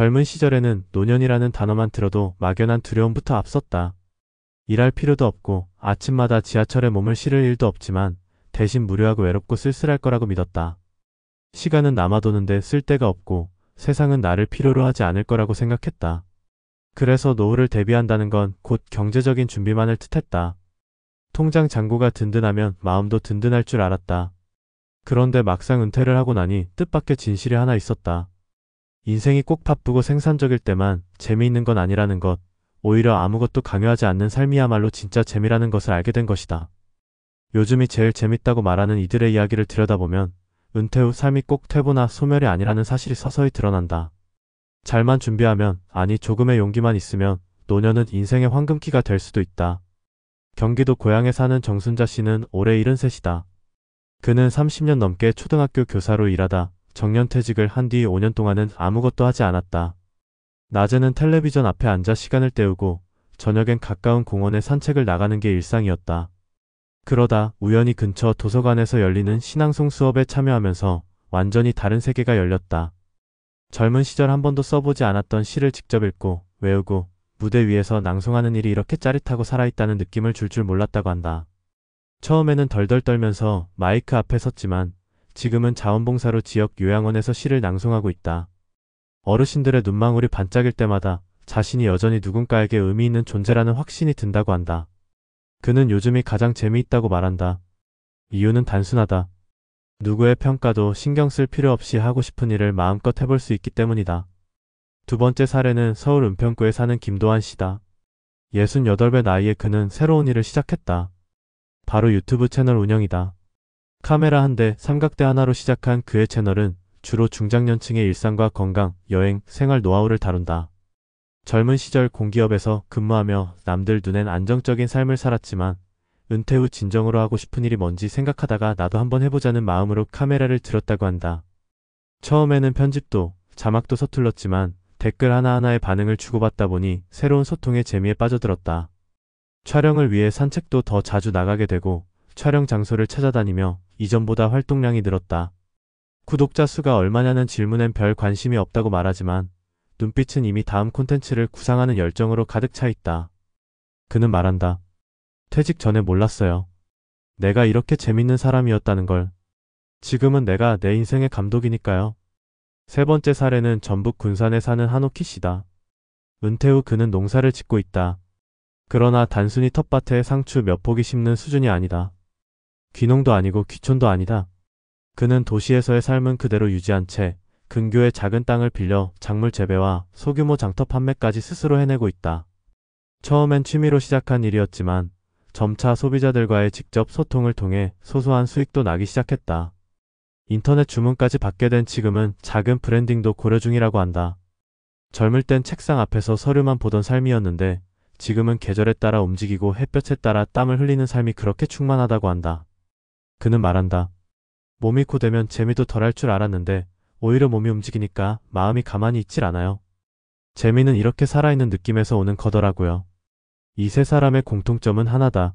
젊은 시절에는 노년이라는 단어만 들어도 막연한 두려움부터 앞섰다. 일할 필요도 없고 아침마다 지하철에 몸을 실을 일도 없지만 대신 무료하고 외롭고 쓸쓸할 거라고 믿었다. 시간은 남아도는데 쓸 데가 없고 세상은 나를 필요로 하지 않을 거라고 생각했다. 그래서 노후를 대비한다는 건 곧 경제적인 준비만을 뜻했다. 통장 잔고가 든든하면 마음도 든든할 줄 알았다. 그런데 막상 은퇴를 하고 나니 뜻밖의 진실이 하나 있었다. 인생이 꼭 바쁘고 생산적일 때만 재미있는 건 아니라는 것, 오히려 아무것도 강요하지 않는 삶이야말로 진짜 재미라는 것을 알게 된 것이다. 요즘이 제일 재밌다고 말하는 이들의 이야기를 들여다보면 은퇴 후 삶이 꼭 퇴보나 소멸이 아니라는 사실이 서서히 드러난다. 잘만 준비하면, 아니 조금의 용기만 있으면 노년은 인생의 황금기가 될 수도 있다. 경기도 고양에 사는 정순자 씨는 올해 73이다. 그는 30년 넘게 초등학교 교사로 일하다 정년퇴직을 한 뒤 5년 동안은 아무것도 하지 않았다. 낮에는 텔레비전 앞에 앉아 시간을 때우고 저녁엔 가까운 공원에 산책을 나가는 게 일상이었다. 그러다 우연히 근처 도서관에서 열리는 신앙송 수업에 참여하면서 완전히 다른 세계가 열렸다. 젊은 시절 한 번도 써보지 않았던 시를 직접 읽고 외우고 무대 위에서 낭송하는 일이 이렇게 짜릿하고 살아있다는 느낌을 줄 몰랐다고 한다. 처음에는 덜덜 떨면서 마이크 앞에 섰지만 지금은 자원봉사로 지역 요양원에서 시를 낭송하고 있다. 어르신들의 눈망울이 반짝일 때마다 자신이 여전히 누군가에게 의미 있는 존재라는 확신이 든다고 한다. 그는 요즘이 가장 재미있다고 말한다. 이유는 단순하다. 누구의 평가도 신경 쓸 필요 없이 하고 싶은 일을 마음껏 해볼 수 있기 때문이다. 두 번째 사례는 서울 은평구에 사는 김도환 씨다. 68배 나이에 그는 새로운 일을 시작했다. 바로 유튜브 채널 운영이다. 카메라 한 대, 삼각대 하나로 시작한 그의 채널은 주로 중장년층의 일상과 건강, 여행, 생활 노하우를 다룬다. 젊은 시절 공기업에서 근무하며 남들 눈엔 안정적인 삶을 살았지만 은퇴 후 진정으로 하고 싶은 일이 뭔지 생각하다가 나도 한번 해보자는 마음으로 카메라를 들었다고 한다. 처음에는 편집도, 자막도 서툴렀지만 댓글 하나하나의 반응을 주고받다 보니 새로운 소통의 재미에 빠져들었다. 촬영을 위해 산책도 더 자주 나가게 되고 촬영 장소를 찾아다니며 이전보다 활동량이 늘었다. 구독자 수가 얼마냐는 질문엔 별 관심이 없다고 말하지만 눈빛은 이미 다음 콘텐츠를 구상하는 열정으로 가득 차 있다. 그는 말한다. 퇴직 전에 몰랐어요. 내가 이렇게 재밌는 사람이었다는 걸. 지금은 내가 내 인생의 감독이니까요. 세 번째 사례는 전북 군산에 사는 한옥희 씨다. 은퇴 후 그는 농사를 짓고 있다. 그러나 단순히 텃밭에 상추 몇 포기 심는 수준이 아니다. 귀농도 아니고 귀촌도 아니다. 그는 도시에서의 삶은 그대로 유지한 채 근교의 작은 땅을 빌려 작물 재배와 소규모 장터 판매까지 스스로 해내고 있다. 처음엔 취미로 시작한 일이었지만 점차 소비자들과의 직접 소통을 통해 소소한 수익도 나기 시작했다. 인터넷 주문까지 받게 된 지금은 작은 브랜딩도 고려 중이라고 한다. 젊을 땐 책상 앞에서 서류만 보던 삶이었는데 지금은 계절에 따라 움직이고 햇볕에 따라 땀을 흘리는 삶이 그렇게 충만하다고 한다. 그는 말한다. 몸이 고되면 재미도 덜할 줄 알았는데 오히려 몸이 움직이니까 마음이 가만히 있질 않아요. 재미는 이렇게 살아있는 느낌에서 오는 거더라고요. 이 세 사람의 공통점은 하나다.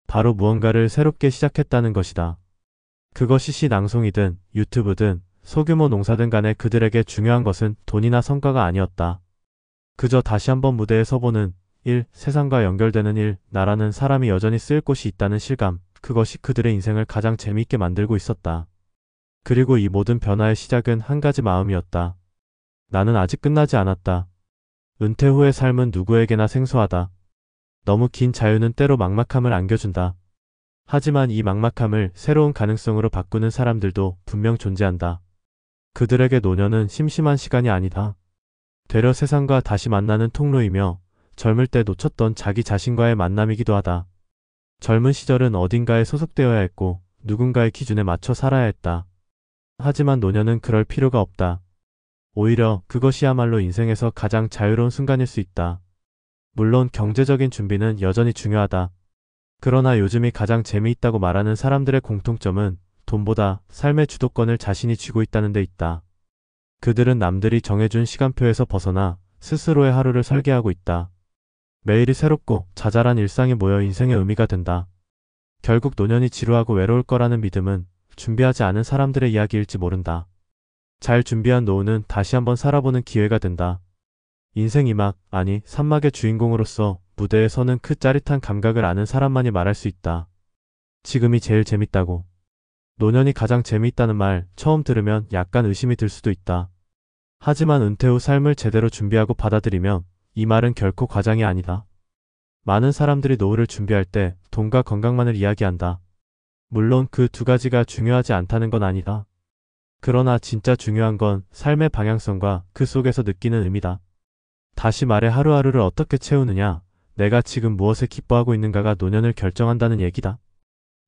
바로 무언가를 새롭게 시작했다는 것이다. 그것이 시 낭송이든 유튜브든 소규모 농사든 간에 그들에게 중요한 것은 돈이나 성과가 아니었다. 그저 다시 한번 무대에 서보는 일, 세상과 연결되는 일, 나라는 사람이 여전히 쓰일 곳이 있다는 실감, 그것이 그들의 인생을 가장 재미있게 만들고 있었다. 그리고 이 모든 변화의 시작은 한 가지 마음이었다. 나는 아직 끝나지 않았다. 은퇴 후의 삶은 누구에게나 생소하다. 너무 긴 자유는 때로 막막함을 안겨준다. 하지만 이 막막함을 새로운 가능성으로 바꾸는 사람들도 분명 존재한다. 그들에게 노년은 심심한 시간이 아니다. 되려 세상과 다시 만나는 통로이며 젊을 때 놓쳤던 자기 자신과의 만남이기도 하다. 젊은 시절은 어딘가에 소속되어야 했고 누군가의 기준에 맞춰 살아야 했다. 하지만 노년은 그럴 필요가 없다. 오히려 그것이야말로 인생에서 가장 자유로운 순간일 수 있다. 물론 경제적인 준비는 여전히 중요하다. 그러나 요즘이 가장 재미있다고 말하는 사람들의 공통점은 돈보다 삶의 주도권을 자신이 쥐고 있다는 데 있다. 그들은 남들이 정해준 시간표에서 벗어나 스스로의 하루를 설계하고 있다. 매일이 새롭고 자잘한 일상이 모여 인생의 의미가 된다. 결국 노년이 지루하고 외로울 거라는 믿음은 준비하지 않은 사람들의 이야기일지 모른다. 잘 준비한 노후는 다시 한번 살아보는 기회가 된다. 인생 2막, 아니 3막의 주인공으로서 무대에 서는 그 짜릿한 감각을 아는 사람만이 말할 수 있다. 지금이 제일 재밌다고. 노년이 가장 재미있다는 말 처음 들으면 약간 의심이 들 수도 있다. 하지만 은퇴 후 삶을 제대로 준비하고 받아들이면 이 말은 결코 과장이 아니다. 많은 사람들이 노후를 준비할 때 돈과 건강만을 이야기한다. 물론 그 두 가지가 중요하지 않다는 건 아니다. 그러나 진짜 중요한 건 삶의 방향성과 그 속에서 느끼는 의미다. 다시 말해 하루하루를 어떻게 채우느냐, 내가 지금 무엇에 기뻐하고 있는가가 노년을 결정한다는 얘기다.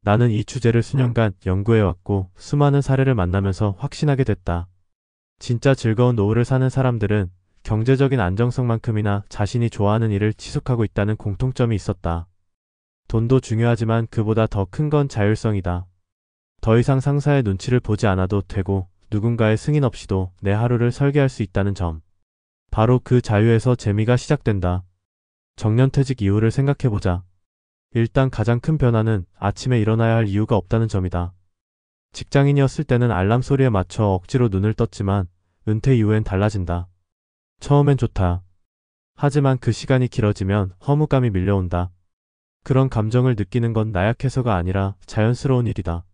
나는 이 주제를 수년간 연구해왔고 수많은 사례를 만나면서 확신하게 됐다. 진짜 즐거운 노후를 사는 사람들은 경제적인 안정성만큼이나 자신이 좋아하는 일을 지속하고 있다는 공통점이 있었다. 돈도 중요하지만 그보다 더 큰 건 자율성이다. 더 이상 상사의 눈치를 보지 않아도 되고 누군가의 승인 없이도 내 하루를 설계할 수 있다는 점. 바로 그 자유에서 재미가 시작된다. 정년퇴직 이후를 생각해보자. 일단 가장 큰 변화는 아침에 일어나야 할 이유가 없다는 점이다. 직장인이었을 때는 알람 소리에 맞춰 억지로 눈을 떴지만 은퇴 이후엔 달라진다. 처음엔 좋다. 하지만 그 시간이 길어지면 허무감이 밀려온다. 그런 감정을 느끼는 건 나약해서가 아니라 자연스러운 일이다.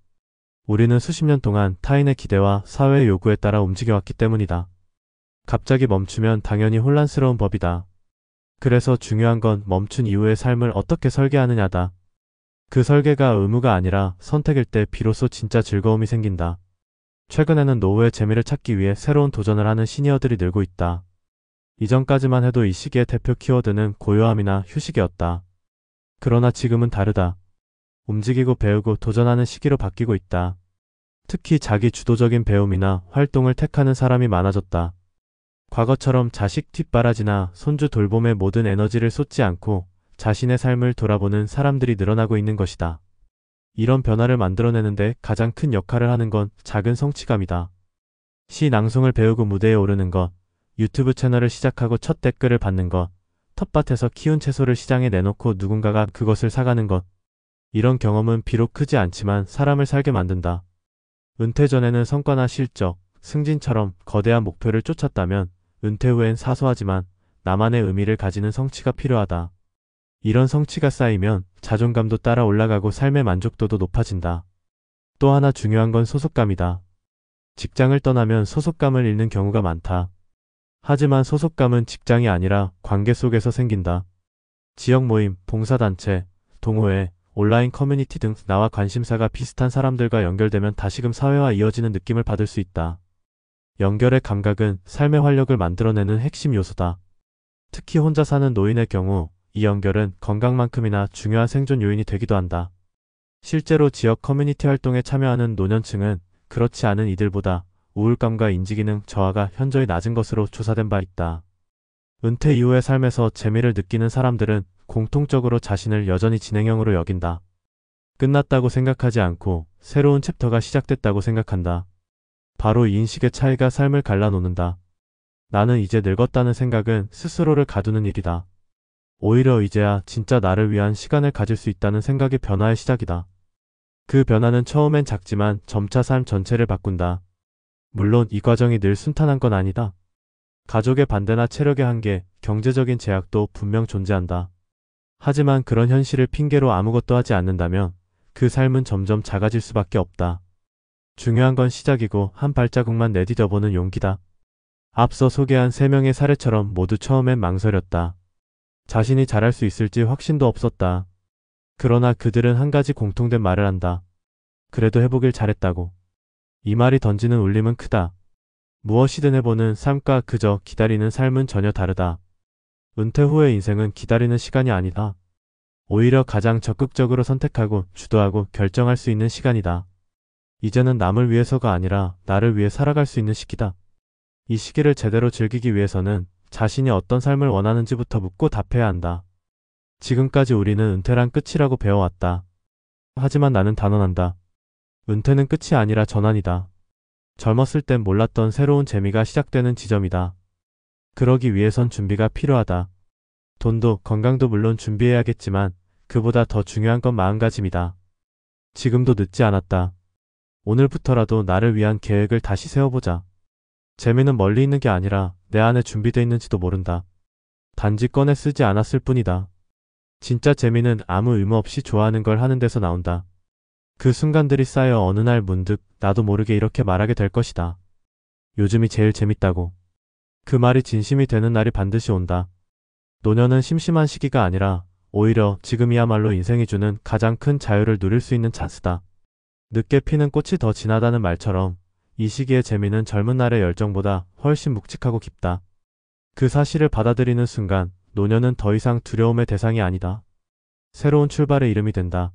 우리는 수십 년 동안 타인의 기대와 사회의 요구에 따라 움직여왔기 때문이다. 갑자기 멈추면 당연히 혼란스러운 법이다. 그래서 중요한 건 멈춘 이후의 삶을 어떻게 설계하느냐다. 그 설계가 의무가 아니라 선택일 때 비로소 진짜 즐거움이 생긴다. 최근에는 노후의 재미를 찾기 위해 새로운 도전을 하는 시니어들이 늘고 있다. 이전까지만 해도 이 시기의 대표 키워드는 고요함이나 휴식이었다. 그러나 지금은 다르다. 움직이고 배우고 도전하는 시기로 바뀌고 있다. 특히 자기 주도적인 배움이나 활동을 택하는 사람이 많아졌다. 과거처럼 자식 뒷바라지나 손주 돌봄에 모든 에너지를 쏟지 않고 자신의 삶을 돌아보는 사람들이 늘어나고 있는 것이다. 이런 변화를 만들어내는데 가장 큰 역할을 하는 건 작은 성취감이다. 시 낭송을 배우고 무대에 오르는 것, 유튜브 채널을 시작하고 첫 댓글을 받는 것, 텃밭에서 키운 채소를 시장에 내놓고 누군가가 그것을 사가는 것. 이런 경험은 비록 크지 않지만 사람을 살게 만든다. 은퇴 전에는 성과나 실적, 승진처럼 거대한 목표를 쫓았다면 은퇴 후엔 사소하지만 나만의 의미를 가지는 성취가 필요하다. 이런 성취가 쌓이면 자존감도 따라 올라가고 삶의 만족도도 높아진다. 또 하나 중요한 건 소속감이다. 직장을 떠나면 소속감을 잃는 경우가 많다. 하지만 소속감은 직장이 아니라 관계 속에서 생긴다. 지역 모임, 봉사단체, 동호회, 온라인 커뮤니티 등 나와 관심사가 비슷한 사람들과 연결되면 다시금 사회와 이어지는 느낌을 받을 수 있다. 연결의 감각은 삶의 활력을 만들어내는 핵심 요소다. 특히 혼자 사는 노인의 경우 이 연결은 건강만큼이나 중요한 생존 요인이 되기도 한다. 실제로 지역 커뮤니티 활동에 참여하는 노년층은 그렇지 않은 이들보다 우울감과 인지기능 저하가 현저히 낮은 것으로 조사된 바 있다. 은퇴 이후의 삶에서 재미를 느끼는 사람들은 공통적으로 자신을 여전히 진행형으로 여긴다. 끝났다고 생각하지 않고 새로운 챕터가 시작됐다고 생각한다. 바로 이 인식의 차이가 삶을 갈라놓는다. 나는 이제 늙었다는 생각은 스스로를 가두는 일이다. 오히려 이제야 진짜 나를 위한 시간을 가질 수 있다는 생각이 변화의 시작이다. 그 변화는 처음엔 작지만 점차 삶 전체를 바꾼다. 물론 이 과정이 늘 순탄한 건 아니다. 가족의 반대나 체력의 한계, 경제적인 제약도 분명 존재한다. 하지만 그런 현실을 핑계로 아무것도 하지 않는다면 그 삶은 점점 작아질 수밖에 없다. 중요한 건 시작이고 한 발자국만 내디뎌보는 용기다. 앞서 소개한 3명의 사례처럼 모두 처음엔 망설였다. 자신이 잘할 수 있을지 확신도 없었다. 그러나 그들은 한 가지 공통된 말을 한다. 그래도 해보길 잘했다고. 이 말이 던지는 울림은 크다. 무엇이든 해보는 삶과 그저 기다리는 삶은 전혀 다르다. 은퇴 후의 인생은 기다리는 시간이 아니다. 오히려 가장 적극적으로 선택하고 주도하고 결정할 수 있는 시간이다. 이제는 남을 위해서가 아니라 나를 위해 살아갈 수 있는 시기다. 이 시기를 제대로 즐기기 위해서는 자신이 어떤 삶을 원하는지부터 묻고 답해야 한다. 지금까지 우리는 은퇴란 끝이라고 배워왔다. 하지만 나는 단언한다. 은퇴는 끝이 아니라 전환이다. 젊었을 땐 몰랐던 새로운 재미가 시작되는 지점이다. 그러기 위해선 준비가 필요하다. 돈도 건강도 물론 준비해야겠지만 그보다 더 중요한 건 마음가짐이다. 지금도 늦지 않았다. 오늘부터라도 나를 위한 계획을 다시 세워보자. 재미는 멀리 있는 게 아니라 내 안에 준비되어 있는지도 모른다. 단지 꺼내 쓰지 않았을 뿐이다. 진짜 재미는 아무 의무 없이 좋아하는 걸 하는 데서 나온다. 그 순간들이 쌓여 어느 날 문득 나도 모르게 이렇게 말하게 될 것이다. 요즘이 제일 재밌다고. 그 말이 진심이 되는 날이 반드시 온다. 노년은 심심한 시기가 아니라 오히려 지금이야말로 인생이 주는 가장 큰 자유를 누릴 수 있는 찬스다. 늦게 피는 꽃이 더 진하다는 말처럼 이 시기의 재미는 젊은 날의 열정보다 훨씬 묵직하고 깊다. 그 사실을 받아들이는 순간 노년은 더 이상 두려움의 대상이 아니다. 새로운 출발의 이름이 된다.